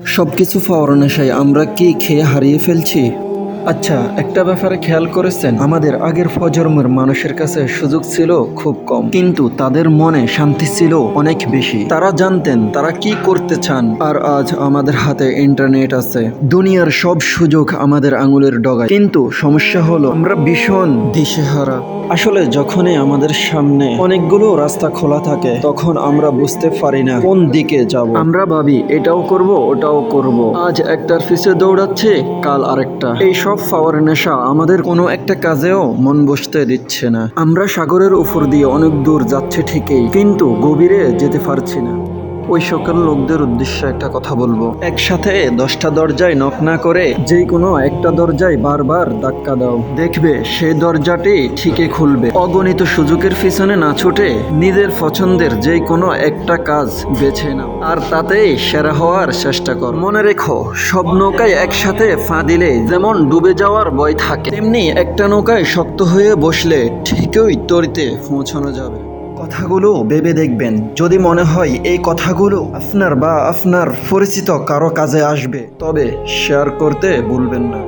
সবকিছু পাওয়ার নেশায় আমরা কি খেয়ে হারিয়ে ফেলছি? আচ্ছা, একটা ব্যাপারে খেয়াল করেছেন, আমাদের আগের প্রজন্মের মানুষের কাছে সুযোগ ছিল খুব কম, কিন্তু তাদের মনে শান্তি ছিল অনেক বেশি। তারা জানতেন তারা কি করতে চান। আর আজ আমাদের হাতে ইন্টারনেট আছে, দুনিয়ার সব সুযোগ আমাদের আঙুলের ডগায়, কিন্তু সমস্যা হলো আমরা ভীষণ দিশেহারা। আসলে যখনই আমাদের সামনে অনেকগুলো রাস্তা খোলা থাকে, তখন আমরা বুঝতে পারি না কোন দিকে যাব। আমরা ভাবি এটাও করব ওটাও করব, আজ একটার পিছে দৌড়াচ্ছে, কাল আরেকটা। এই সব পাওয়ার নেশা আমাদের কোনো একটা কাজেও মন বসতে দিচ্ছে না। আমরা সাগরের উপর দিয়ে অনেক দূর যাচ্ছে ঠিকই, কিন্তু গভীরে যেতে পারছি না। ওই সকল লোকদের উদ্দেশ্যে একটা কথা বলবো, একসাথে 10টা দরজায় নক না করে যে কোনো একটা দরজায় বারবার ধাক্কা দাও, দেখবে সেই দরজাটি ঠিকই খুলবে। অগণিত সুযোগের পিছনে না ছুটে নিজের পছন্দের যে কোনো একটা কাজ বেছে নাও, আর তাতেই সেরা হওয়ার চেষ্টা কর। মনে রেখো, সব নৌকায় একসাথে ফা দিলে যেমন ডুবে যাওয়ার ভয় থাকে, তেমনি একটা নৌকায় শক্ত হয়ে বসলে ঠিকই তরিতে পৌঁছানো যাবে। কথাগুলো ভেবে দেখবেন, যদি মনে হয় এই কথাগুলো আপনার বা আপনার পরিচিত কারো কাজে আসবে, তবে শেয়ার করতে ভুলবেন না।